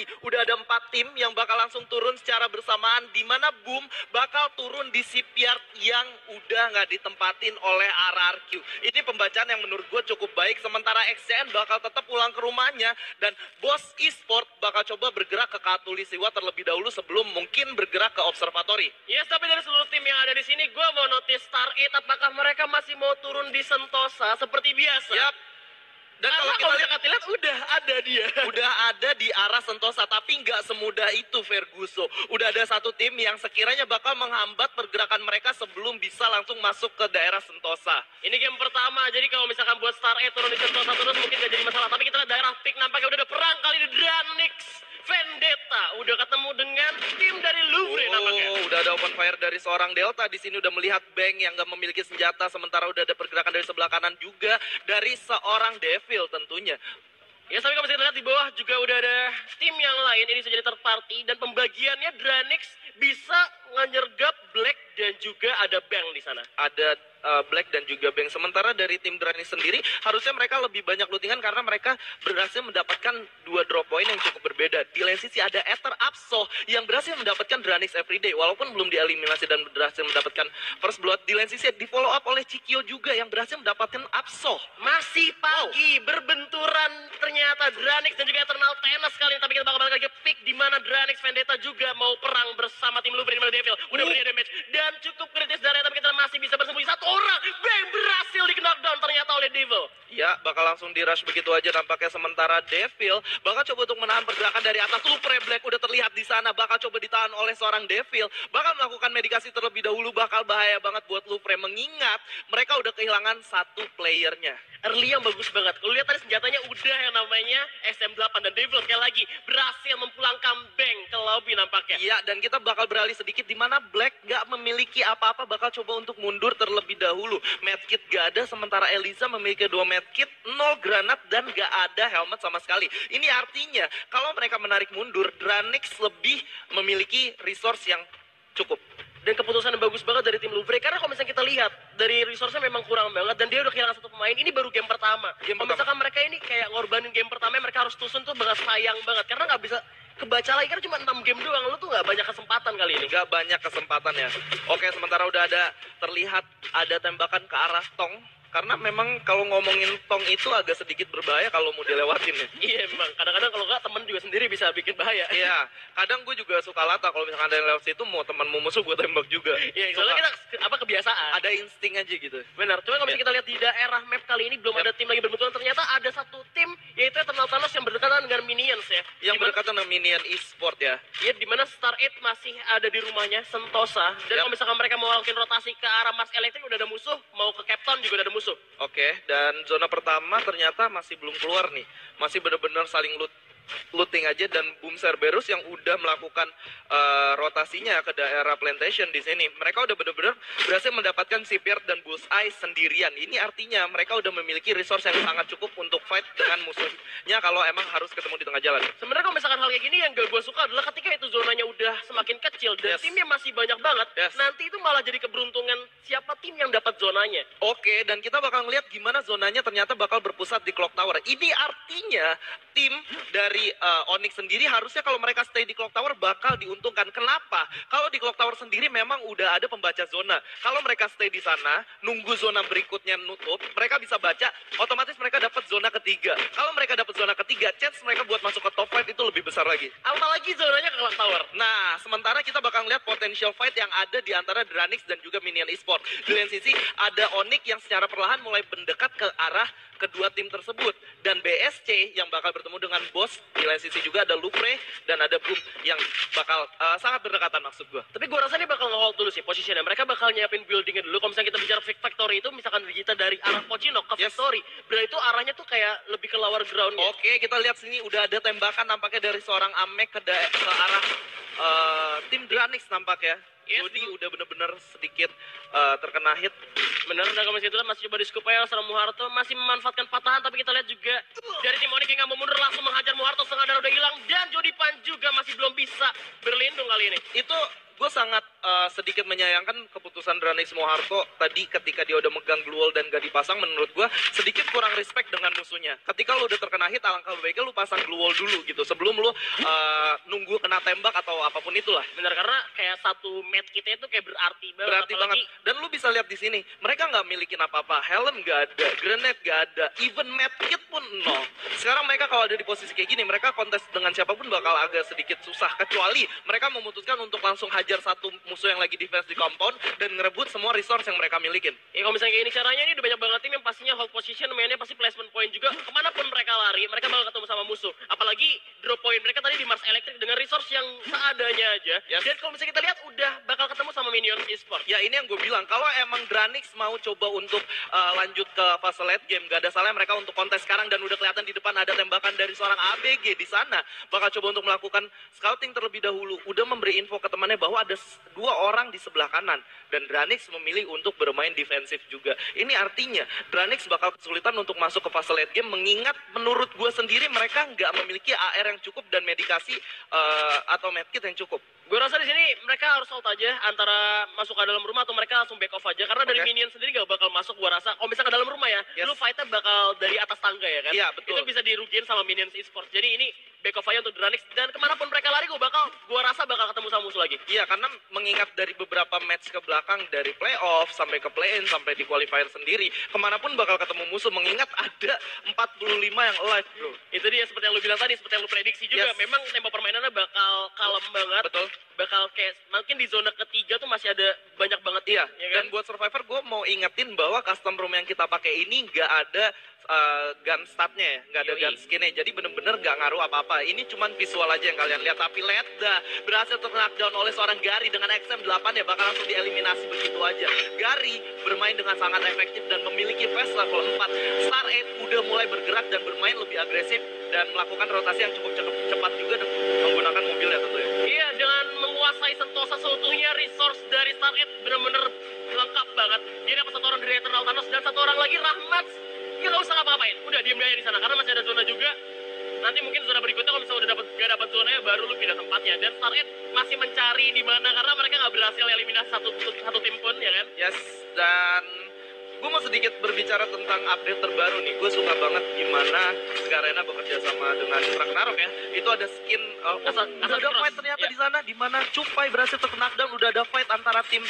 nih, udah ada 4 tim yang bakal langsung turun secara bersamaan, di mana Boom bakal turun di shipyard yang udah nggak ditempatin oleh RRQ. Ini pembacaan yang menurut gue cukup baik, sementara XCN bakal tetap pulang ke rumahnya, dan Boss Esport bakal coba bergerak ke Katulisiwa terlebih dahulu sebelum mungkin bergerak ke observatory. Yes, tapi dari seluruh tim yang ada di sini, gue mau notice Star 8 apakah mereka masih mau turun di Sentosa seperti biasa? Yap. Dan Karena kalau kita lihat udah ada dia. udah ada di arah Sentosa, tapi nggak semudah itu Ferguso. Udah ada satu tim yang sekiranya bakal menghambat pergerakan mereka sebelum bisa langsung masuk ke daerah Sentosa. Ini game pertama, jadi kalau misalkan buat Star 8 turun di Sentosa terus mungkin gak jadi masalah. Tapi kita lihat daerah pick nampaknya udah ada perang kali di Dranix. Vendetta udah ketemu dengan tim dari Louvre nampaknya. Udah ada open fire dari seorang Delta. Di sini udah melihat Bang yang gak memiliki senjata, sementara udah ada pergerakan dari sebelah kanan juga dari seorang Devil tentunya. Ya, tapi kalau bisa kita lihat di bawah juga udah ada tim yang lain. Ini bisa jadi third party dan pembagiannya Dranix bisa ngenyergap Black dan juga ada Bang di sana. Ada Black dan juga Bang. Sementara dari tim Dranix sendiri harusnya mereka lebih banyak lootingan karena mereka berhasil mendapatkan 2 drop point yang cukup berbeda. Di lain sisi ada Ether Absol yang berhasil mendapatkan Dranix Everyday walaupun belum dieliminasi dan berhasil mendapatkan first blood. Di lain sisi di follow up oleh Cikio juga yang berhasil mendapatkan Absol. Masih pagi berbenturan ternyata Dranix dan juga Eternal Tenas kali ini, tapi kita bakal balik lagi ke pick di mana Dranix Vendetta juga mau perang bersama tim Louvre di mana Devil udah beri damage dan cukup kritis dari, tapi kita masih bisa bersembunyi. Satu orang Bang berhasil di knockdown ternyata oleh Devil. Ya, bakal langsung di rush begitu aja nampaknya, sementara Devil bakal coba untuk menahan pergerakan dari atas. Louvre Black udah terlihat di sana, bakal coba ditahan oleh seorang Devil, bakal melakukan medikasi terlebih dahulu. Bakal bahaya banget buat Louvre mengingat mereka udah kehilangan 1 playernya. Early yang bagus banget. Lu lihat tadi senjatanya udah yang namanya SM8 dan Devil sekali lagi berhasil mempulangkan Bang ke lobby nampaknya. Iya, dan kita bakal beralih sedikit di mana Black gak memiliki apa-apa, bakal coba untuk mundur terlebih dahulu. Medkit gak ada, sementara Eliza memiliki 2 medkit, 0 granat dan gak ada helmet sama sekali. Ini artinya kalau mereka menarik mundur, Dranix lebih memiliki resource yang cukup. Dan keputusan yang bagus banget dari tim Louvre, karena kalau misalnya kita lihat dari resource-nya memang kurang banget dan dia udah kehilangan 1 pemain. Ini baru game pertama. Kalau misalkan mereka ini kayak ngorbanin game pertama, mereka harus tusun tuh banget, sayang banget karena nggak bisa kebaca lagi karena cuma 6 game doang. Lu tuh nggak banyak kesempatan kali ini. Nggak banyak kesempatannya. Oke, sementara udah ada terlihat ada tembakan ke arah Tong. Karena memang kalau ngomongin Tong itu agak sedikit berbahaya kalau mau dilewatin ya. Iya memang, kadang-kadang kalau nggak temen juga sendiri bisa bikin bahaya. Iya, kadang gue juga suka lata kalau misalkan ada yang lewat situ mau temanmu musuh gue tembak juga. Iya, soalnya kita kebiasaan. Ada insting aja gitu. Benar, cuma kalau misalnya kita lihat di daerah map kali ini belum ada tim lagi berbenturan. Ternyata ada satu tim yaitu Eternal Thanos yang berdekatan dengan Minions ya. Yang berdekatan dengan Minion Esport ya. Iya, di mana Star 8 masih ada di rumahnya Sentosa. Dan kalau misalkan mereka mau lakukan rotasi ke arah Mars Electric udah ada musuh, mau ke Captain juga udah ada musuh. Oke, dan zona pertama ternyata masih belum keluar nih. Masih benar-benar saling looting aja, dan Boom Cerberus yang udah melakukan rotasinya ke daerah plantation di sini. Mereka udah benar-benar berhasil mendapatkan shipyard dan bullseye sendirian. Ini artinya mereka udah memiliki resource yang sangat cukup untuk fight dengan musuhnya kalau emang harus ketemu di tengah jalan. Sebenarnya kalau misalkan hal kayak gini yang gak gue suka adalah ketika itu zonanya udah semakin kecil dan timnya masih banyak banget, nanti itu malah jadi keberuntungan siapa tim yang dapat zonanya. Oke, dan kita bakal ngeliat gimana zonanya ternyata bakal berpusat di Clock Tower. Ini artinya tim dari Onyx sendiri harusnya kalau mereka stay di Clock Tower bakal diuntungkan. Kenapa? Kalau di Clock Tower sendiri memang udah ada pembaca zona. Kalau mereka stay di sana, nunggu zona berikutnya nutup, mereka bisa baca, otomatis mereka dapat zona ketiga. Kalau mereka dapat zona ketiga, chance mereka buat masuk ke top 5 itu lebih besar lagi. Apalagi zonanya ke Clock Tower. Nah, sementara kita bakal lihat potential fight yang ada di antara Dranix dan juga Minion Esport. Di lain sisi ada Onyx yang secara perlahan mulai mendekat ke arah kedua tim tersebut, dan BSC yang bakal bertemu dengan Boss. Di lain sisi juga ada Louvre dan ada Boom yang bakal sangat berdekatan maksud gue. Tapi gue rasa ini bakal nge-hold dulu sih posisinya. Mereka bakal nyiapin buildingnya dulu. Kalau misalnya kita bicara Victory itu, misalkan kita dari arah Pochinok ke Victory, berarti itu arahnya tuh kayak lebih ke lower ground. Oke, kita lihat sini udah ada tembakan nampaknya dari seorang Amek ke arah tim Dranix nampaknya. Jadi udah bener-bener sedikit terkena hit. Bener, dan kalau misalnya itu masih coba di scoop aja, seorang Muharto masih memanfaatkan patahan, tapi kita lihat juga dari tim Onyx yang nggak mau mundur, langsung menghajar Muharto, setengah darah udah hilang, dan Jody Pan juga masih belum bisa berlindung kali ini. Itu gue sangat sedikit menyayangkan keputusan keputusan Dranix Moharto tadi ketika dia udah megang glue wall dan gak dipasang, menurut gua sedikit kurang respect dengan musuhnya. Ketika lu udah terkena hit, alangkah lebih baiknya lu pasang glue wall dulu gitu sebelum lu nunggu kena tembak atau apapun itulah. Bener, karena kayak satu match kita itu kayak berarti banget. Berarti banget. Dan lu bisa lihat di sini, mereka nggak milikin apa-apa. Helm nggak ada, grenade nggak ada, even medkit pun nol. Sekarang mereka kalau ada di posisi kayak gini, mereka kontes dengan siapapun bakal agak sedikit susah. Kecuali mereka memutuskan untuk langsung hajar satu musuh yang lagi defense di compound dan ngerebut semua resource yang mereka milikin. Ya kalau misalnya kayak ini caranya, ini udah banyak banget tim yang pastinya hold position, mainnya pasti placement point juga. Kemanapun mereka lari, mereka bakal ketemu sama musuh. Apalagi drop point mereka tadi di Mars Electric dengan resource yang seadanya aja. Yes. Dan kalau misalnya kita lihat, udah bakal ketemu sama Minions Esports. Ya ini yang gue bilang, kalau emang Dranix mau coba untuk lanjut ke fase late game, gak ada salahnya mereka untuk kontes sekarang dan udah kelihatan di depan ada tembakan dari seorang ABG di sana. Bakal coba untuk melakukan scouting terlebih dahulu, udah memberi info ke temannya bahwa ada dua orang di sebelah kanan dan Dranix memilih untuk bermain defensif juga. Ini artinya Dranix bakal kesulitan untuk masuk ke fase late game, mengingat menurut gue sendiri mereka nggak memiliki AR yang cukup dan medikasi atau medkit yang cukup. Gue rasa di sini mereka harus hold aja antara masuk ke dalam rumah atau mereka langsung back off aja, karena dari minion sendiri gak bakal masuk. Gue rasa kalau misalnya ke dalam rumah ya, lu fightnya bakal dari atas tangga ya kan. Iya, betul. Itu bisa dirugiin sama Minions Esports. Jadi ini back off aja untuk Dranix, dan kemanapun mereka lari gue rasa bakal ketemu sama musuh lagi. Iya, karena mengingat dari beberapa match ke belakang, dari playoff sampai ke play-in sampai di qualifier sendiri, kemanapun bakal ketemu musuh, mengingat ada 45 yang alive, bro. Itu dia seperti yang lu bilang tadi, seperti yang lu prediksi juga. Memang tempo permainannya bakal kalem banget. Betul. Bakal kayak mungkin di zona ketiga tuh masih ada banyak banget. Iya, ya kan? dan buat Survivor gue mau ingetin bahwa custom room yang kita pakai ini nggak ada gun statnya ya, nggak ada gun skinnya, jadi bener-bener nggak ngaruh apa-apa. Ini cuman visual aja yang kalian lihat, tapi lihat dah, berhasil ter-knockdown oleh seorang Gary dengan XM8 ya, bakal langsung dieliminasi begitu aja. Gary bermain dengan sangat efektif dan memiliki phase level 4. Star 8 udah mulai bergerak dan bermain lebih agresif dan melakukan rotasi yang cukup cepat juga dengan menggunakan mobil ya tentunya. Iya, dengan menguasai Sentosa seutuhnya, resource dari Star 8 bener-bener lengkap banget. Dia dapat satu orang dari Eternal Thanos dan satu orang lagi Rahmat. Dia nggak usah ngapa-ngapain, udah diem aja di sana karena masih ada zona juga. Nanti mungkin zona berikutnya kalau misalnya udah gak dapat zonanya, baru lu pindah tempatnya. Dan Star 8 masih mencari di mana karena mereka nggak berhasil eliminasi satu tim pun ya kan. Yes, dan gue mau sedikit berbicara tentang update terbaru nih. Gue suka banget gimana Garena bekerja sama dengan Ragnarok ya. Itu ada skin udah ada fight ternyata di sana, di mana Cupai berhasil terknockdown. Udah ada fight antara tim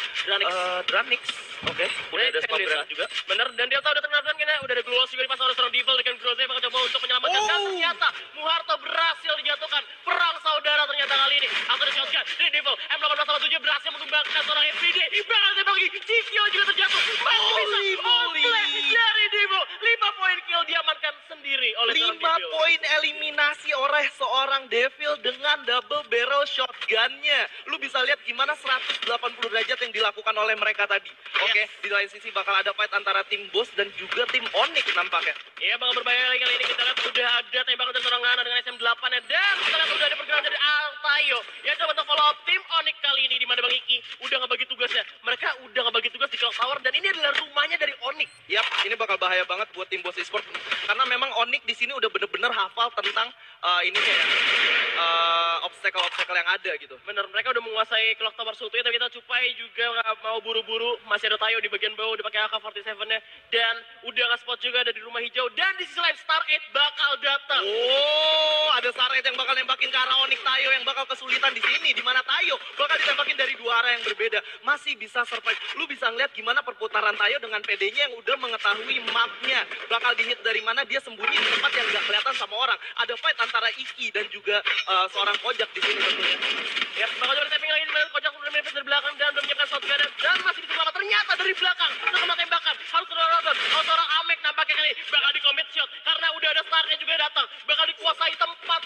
Dranix. Oke, udah ada spot juga. Bener, dan dia tahu udah terknockdown kan ya. Udah ada Glowos juga dipasang oleh seorang Devil dengan Groze bakal coba untuk menyelamatkan. Dan ternyata Moharto berhasil dijatuhkan. Perang saudara ternyata kali ini. Atau ada shotgun dari Devil. M18/7 berhasil menumbangkan seorang FPD. Bakal tembak lagi. Cikio juga terjatuh. Masih bisa. Dari Devo, 5 poin kill diamankan sendiri oleh 5 poin eliminasi oleh seorang Devil dengan double barrel shotgunnya. Lu bisa lihat gimana 180 derajat yang dilakukan oleh mereka tadi. Oke, di lain sisi bakal ada fight antara tim Boss dan juga tim Onyx nampaknya. Iya, bakal berbahaya lagi kali ini. Kita lihat udah ada tembakan dari seorang Nana dengan SM8 ya. Dan kita lihat udah ada pergerakan dari Altayo yang coba untuk follow up tim Onyx kali ini, di mana Bang Iki udah ngebagi tugasnya. Mereka udah ngebagi tugas di Clock Tower dan ini adalah rumahnya dari Onyx. Yap, ini bakal bahaya banget buat tim Boss Esports karena memang Onyx di sini udah bener-bener hafal tentang ininya ya, obstacle-obstacle yang ada gitu. Bener, mereka udah menguasai Clock Tower seutuhnya, tapi kita Cupai juga nggak mau buru-buru. Masih ada Tayo di bagian bawah, udah pakai AK-47-nya, dan udah nge-spot juga ada di rumah hijau. Dan di sisi lain Star 8 bakal datang. Oh, ada Star 8 yang bakal nembakin ke arah Onyx. Tayo yang bakal kesulitan di sini, di mana Tayo bakal ditembakin dari dua arah yang berbeda. Masih bisa survive. Lu bisa ngeliat gimana perputaran Tayo dengan PD-nya yang udah mengetahui mapnya. Bakal dihit dari mana, dia sembunyi di tempat yang nggak kelihatan sama orang. Ada fight antara Iki dan juga seorang Kojak di sini tentunya. Ya, bakal coba tapping lagi, Kojak udah menipis dari belakang dan udah menyiapkan shotgun dan masih bisa selamat. Ternyata dari belakang terkena tembakan. Harus terlalu kalau seorang Amek nampaknya kali bakal di commit shot karena udah ada Starnya juga datang. Bakal dikuasai tempat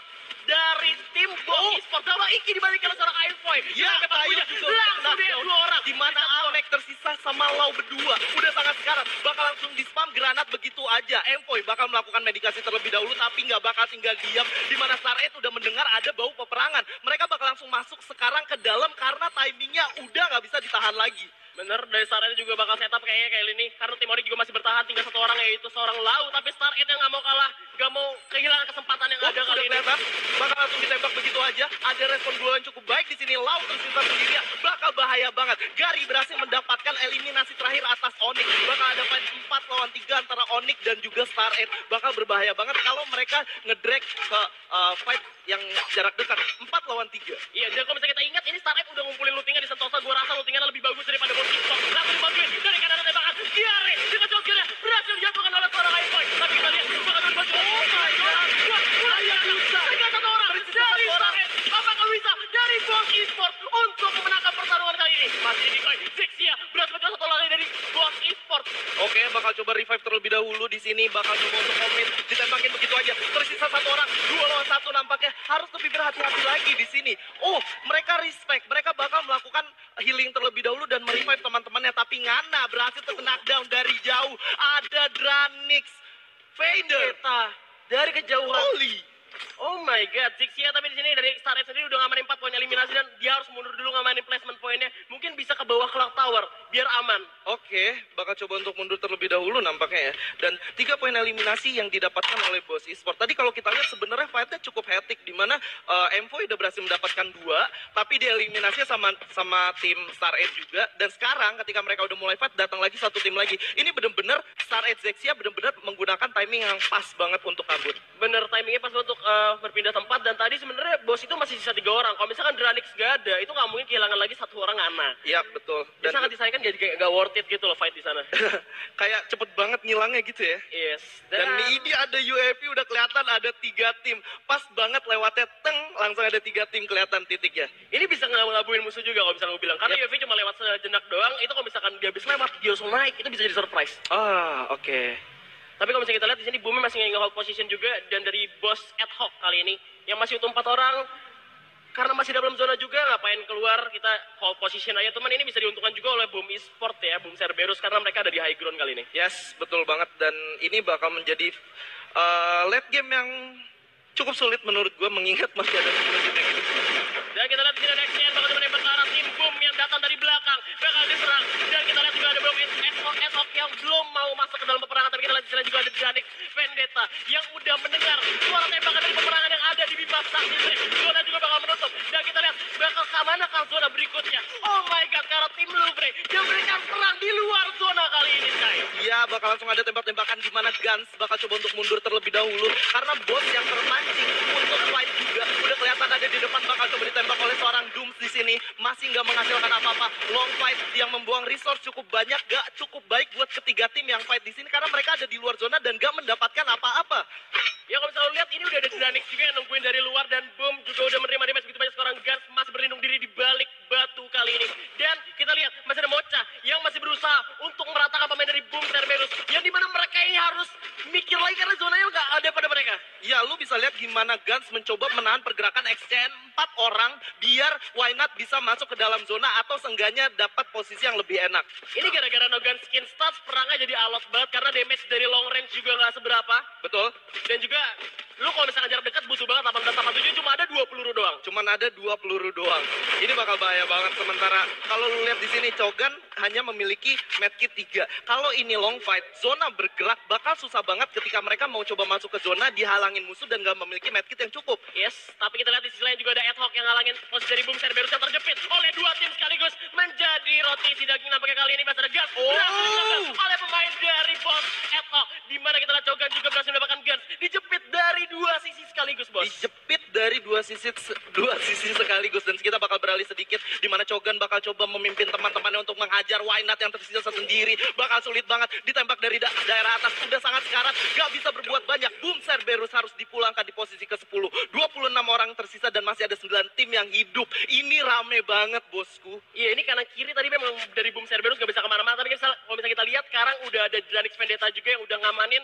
dari tim Boss Esports. Sama Iki dibandingkan seorang Airfoy. Ya, Tayo juga langsung dia dua orang. di mana Amek tersisa sama Lau berdua. Udah sangat sekarat. Bakal langsung di spam granat begitu aja. Envoy bakal melakukan medikasi terlebih dahulu tapi nggak bakal tinggal diam. Di mana Star 8 udah mendengar ada bau peperangan. Mereka bakal langsung masuk sekarang ke dalam karena timingnya udah nggak bisa ditahan lagi. Bener, dari Star Ed juga bakal setup kayaknya kayak ini. Karena tim Onyx juga masih bertahan, tinggal satu orang yaitu seorang Lau. Tapi Star Ed yang nggak mau kalah, nggak mau kehilangan kesempatan yang ada kali ini. Kelihatan, bakal langsung ditembak begitu aja. Ada respon bola yang cukup baik di sini. Lau tersisa sendirian, bakal bahaya banget. Gary berhasil mendapatkan eliminasi terakhir atas Onyx. Bakal ada fight 4 lawan 3 antara Onyx dan juga Star Ed. Bakal berbahaya banget kalau mereka ngedrag ke fight yang jarak dekat 4 lawan 3. Iya, dan kalau misalnya kita ingat, ini Star Ed udah ngumpulin lootingnya di Sentosa. Gua rasa lootingnya lebih bagus daripada Bos Kickbox. Langsung dibantuin dari kanan tembakan. Gary dengan jokirnya berhasil dijatuhkan oleh seorang Aimboy. Tapi kita lihat, bakal dibantu. Oh my god. Wah, tinggal satu orang dari Star Ed. Apakah bisa dari Bos Esports untuk memenangkan pertarungan kali ini? Masih di coin. Zexia berhasil mencoba satu lagi dari Bos Esports. Oke, bakal coba revive terlebih dahulu di sini. Bakal coba untuk komit, ditembakin begitu aja. Tersisa satu orang, 2 lawan 1 nampaknya harus lebih berhati-hati lagi di sini. Oh, mereka respect. Mereka bakal melakukan healing terlebih dahulu dan merevive teman-temannya. Tapi Ngana berhasil knockdown dari jauh. Ada Dranix, Vader Dari kejauhan. Holy. Oh my god, Zixia tapi di sini dari Star Ed sendiri udah ngamanin 4 poin eliminasi dan dia harus mundur dulu ngamanin placement poinnya. Mungkin bisa ke bawah clock tower biar aman. Oke, bakal coba untuk mundur terlebih dahulu nampaknya ya. Dan 3 poin eliminasi yang didapatkan oleh Bos Esports. Tadi kalau kita lihat sebenarnya fight-nya cukup hectic di mana Envoy udah berhasil mendapatkan 2, tapi dieliminasinya sama tim Star Ed juga. Dan sekarang ketika mereka udah mulai fight, datang lagi satu tim lagi. Ini bener-bener Star Ed Zexia bener-bener menggunakan timing yang pas banget untuk kabur. Bener, timingnya pas untuk berpindah tempat. Dan tadi sebenarnya Bos itu masih sisa 3 orang. Kalau misalkan Dranix gak ada, itu nggak mungkin kehilangan lagi 1 orang Ana. Iya, betul. Dan sangat disayangkan jadi kayak gak worth it gitu loh fight di sana. Kayak cepet banget ngilangnya gitu ya. Yes. Dan ini ada UAV udah kelihatan ada 3 tim. Pas banget lewatnya teng, langsung ada 3 tim kelihatan titiknya. Ini bisa ngelabuin musuh juga kalau misalnya gue bilang. Karena UAV cuma lewat sejenak doang, itu kalau misalkan dia habis lewat, dia langsung naik, itu bisa jadi surprise. Ah, oke. Tapi kalau misalnya kita lihat di sini Bumi masih nge-hold position juga, dan dari Bos ad hoc kali ini yang masih utuh 4 orang karena masih dalam zona juga, ngapain keluar, kita hold position aja. Teman, ini bisa diuntungkan juga oleh Boom Esports ya, Boom Cerberus, karena mereka ada di high ground kali ini. Yes, betul banget. Dan ini bakal menjadi late game yang cukup sulit menurut gue, mengingat masih ada gitu. Dan kita lihat di sini ada XCN bakal menembak ke arah tim Boom yang datang dari belakang, bakal diserang. Dan kita lihat juga ada Broken ad hoc yang belum mau masuk ke dalam peperangan. Tapi kita lihat di sini juga ada Dranix Vendetta yang udah mendengar suara tembakan dari peperangan yang ada di bibir saksi. Zona juga bakal menutup. Dan kita lihat bakal kemana kan zona berikutnya. Oh my god, karena tim Louvre yang berikan perang di luar zona kali ini, Sky. Iya, bakal langsung ada tembak-tembakan di mana Guns bakal coba untuk mundur terlebih dahulu karena bos yang termancing untuk fight juga udah kelihatan ada di depan, bakal coba ditembak oleh seorang Dooms di sini. Masih nggak menghasilkan apa-apa. Long fight yang membuang resource cukup banyak, gak cukup baik buat ketiga tim yang fight di sini karena mereka ada di luar zona dan gak mendapatkan apa-apa. Ya kalau misalnya lihat ini udah ada Dranix juga yang nungguin dari luar, dan Boom juga udah menerima damage begitu banyak. Seorang Guns masih berlindung diri di balik batu kali ini. Dan kita lihat masih ada Mocha yang masih berusaha untuk meratakan pemain dari Boom Cerberus, yang dimana mereka ini harus mikir lagi karena zonanya nggak ada pada mereka. Ya, lu bisa lihat gimana Guns mencoba menahan pergerakan XCN 4 orang biar Why Not bisa masuk ke dalam zona atau seenggaknya dapat posisi yang lebih enak. Ini gara-gara No Gun Skin Stats perangnya jadi alot banget karena damage dari long range juga nggak seberapa. Betul. Dan juga lu kalau misalkan jarak dekat butuh banget 18-87, cuma ada 2 peluru doang. Cuman ada 2 peluru doang. Ini bakal bahaya banget. Sementara kalau lu lihat di sini Chogan hanya memiliki medkit 3. Kalau ini long fight, zona bergerak bakal susah banget ketika mereka mau coba masuk ke zona, dihalangin musuh dan gak memiliki medkit yang cukup. Yes, tapi kita lihat di sisi lain juga ada ad hoc yang ngalangin posisi dari Boom Cerberus yang terjepit oleh 2 tim sekaligus menjadi roti si daging. Nampaknya kali ini berhasil ada Guns oleh pemain dari Bos ad hoc, di mana kita lihat Chogan juga berhasil mendapatkan Guns dijepit dari 2 sisi sekaligus, Bos. Dijepit dari dua sisi sekaligus. Dan kita bakal beralih sedikit di mana Chogan bakal coba memimpin teman-temannya untuk menghajar Why Not yang tersisa sendiri. Bakal sulit banget ditembak dari daerah atas, udah sangat sekarat, gak bisa berbuat banyak. Boom Cerberus harus dipulangkan di posisi ke-10. 26 orang tersisa dan masih ada 9 tim yang hidup. Ini rame banget, bosku. Iya, ini kanan kiri tadi memang dari Boom Cerberus gak bisa kemana-mana. Tapi kalau misalnya kita lihat sekarang udah ada Dranix Vendetta juga yang udah ngamanin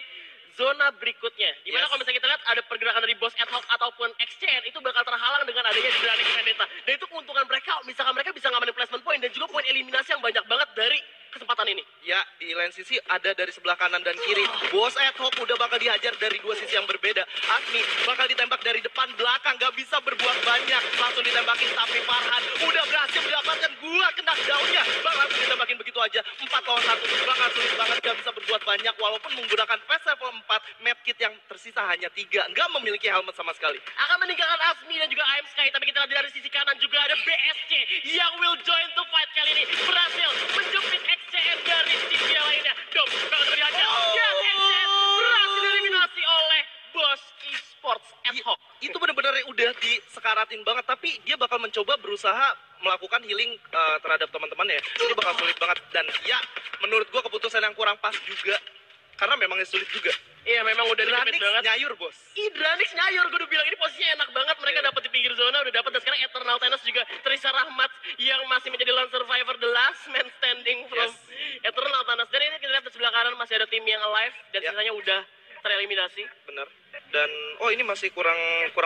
zona berikutnya. Dimana kalau misalnya kita lihat ada pergerakan dari Boss ad hoc ataupun XCN, itu bakal terhalang dengan adanya Dranix Vendetta. Dan itu keuntungan mereka, misalkan mereka bisa ngamanin placement point dan juga poin eliminasi yang banyak banget dari kesempatan ini. Ya, di lain sisi ada dari sebelah kanan dan kiri. Boss ad hoc udah bakal dihajar dari 2 sisi yang berbeda. Asmi bakal ditembak dari depan depan belakang, gak bisa berbuat banyak. Langsung ditembakin, tapi Farhan udah berhasil mendapatkan gua kena daunnya. Bang langsung ditembakin begitu aja. 4 lawan 1, bakal sulit banget, gak bisa berbuat banyak. Walaupun menggunakan Fast Level 4, medkit yang tersisa hanya 3. Gak memiliki helmet sama sekali. Akan meninggalkan Asmi dan juga AM Sky, tapi kita lihat dari sisi kanan juga ada BSC yang will join the fight kali ini. Berhasil menjepit XCN dari sisi yang lainnya. Dom, bakal terlihatnya. Dan XCN berhasil dieliminasi oleh Bos Esports ad hoc. Itu benar-benar udah disekaratin banget, tapi dia bakal mencoba berusaha melakukan healing terhadap teman-temannya. Ini bakal sulit banget, dan ya menurut gua keputusan yang kurang pas juga, karena memangnya sulit juga. Iya, memang udah dijepit Dranix banget. nyayur, bos. Dranix nyayur, gue udah bilang ini posisinya enak banget. Mereka dapat di pinggir zona, udah dapat. Dan sekarang Eternal Tennis juga Trisha Rahmat yang masih menjadi lone survivor, the last man standing from Eternal Tennis. Dan ini kita lihat di sebelah kanan masih ada tim yang alive dan sisanya udah tereliminasi. Bener. Dan ini masih kurang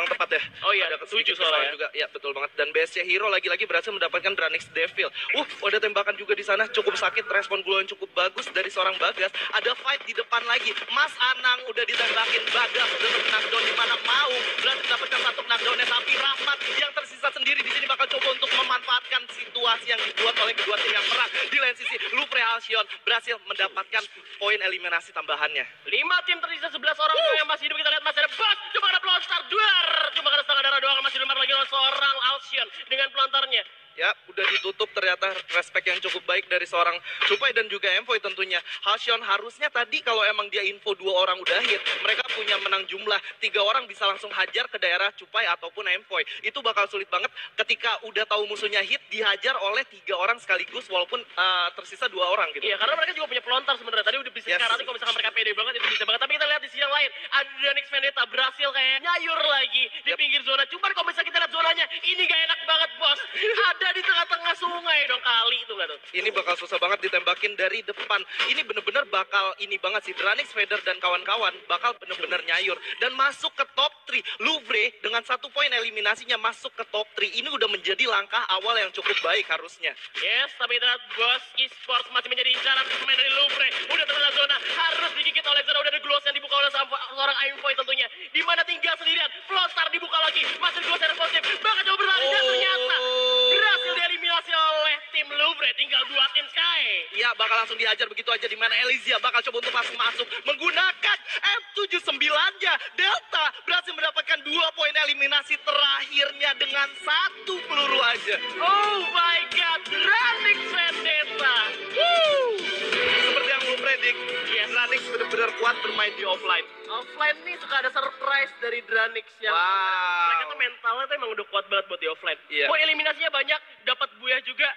tepat ya. Oh iya, ada setuju kesalahan soalnya juga. Ya, betul banget. Dan BSC Hero lagi-lagi berhasil mendapatkan Dranix Devil. Ada tembakan juga di sana, cukup sakit, respon guluan cukup bagus dari seorang Bagas. Ada fight di depan lagi. Mas Anang udah ditembakin, Bagas udah knockdown, di mana mau berhasil mendapatkan satu knockdownnya, tapi Rahmat yang tersisa sendiri di sini bakal coba untuk memanfaatkan situasi yang dibuat oleh kedua tim yang perang. Di lain sisi, Lufre Halcyon berhasil mendapatkan poin eliminasi tambahannya. 5 tim tersisa 11 orang yang masih hidup. Kita lihat masih ada Bas, cuma ada pelontar duar, cuma ada setengah darah doang, masih lemar lagi oleh seorang Alcyon dengan pelontarnya. Ya, udah ditutup ternyata. Respect yang cukup baik dari seorang Cupai dan juga Envoy tentunya. Halcyon harusnya tadi kalau emang dia info 2 orang udah hit, mereka punya menang jumlah 3 orang bisa langsung hajar ke daerah Cupai ataupun Envoy. Itu bakal sulit banget ketika udah tahu musuhnya hit, dihajar oleh 3 orang sekaligus walaupun tersisa 2 orang gitu. Iya, karena mereka juga punya pelontar sebenarnya. Tadi udah bisa sekarang kalau misalkan mereka pede banget itu bisa banget. Tapi kita lihat di sisi yang lain, ada Dranix Vendetta berhasil kayak nyayur lagi di pinggir zona. Cuman kalau misalnya kita lihat zonanya, ini gak enak banget, bos. Ada di tengah-tengah sungai dong, kali itu nggak tuh? Ini bakal susah banget ditembakin dari depan. Ini bener-bener bakal ini banget sih. Dranix, Vader dan kawan-kawan bakal bener-bener nyayur dan masuk ke top 3. Lufre dengan 1 poin eliminasinya masuk ke top 3. Ini udah menjadi langkah awal yang cukup baik harusnya. Yes, tapi kita lihat Bos Esports masih menjadi incaran pemain dari Lufre. Udah tengah zona, harus digigit oleh zona. Udah ada gloss yang dibuka oleh seorang Aimfoy tentunya. Di mana tinggal sendirian, pelontar dibuka lagi. Masih gloss yang responsif, bakal coba berlari dan ternyata berhasil dieliminasi oleh tim Lufre. Tinggal 2 tim Sky. Iya, bakal langsung dihajar begitu aja, di mana Elysia bakal coba untuk langsung masuk menggunakan M79-nya. Delta berhasil mendapatkan 2 poin eliminasi terakhirnya dengan 1 peluru aja. Oh my god, Dranix Vendetta. Seperti yang lu predik, Dranix benar-benar kuat bermain di offline. Offline nih suka ada surprise dari Dranix yang mereka tuh mentalnya tuh emang udah kuat banget buat di offline. Iya. Eliminasinya banyak, dapat buaya juga.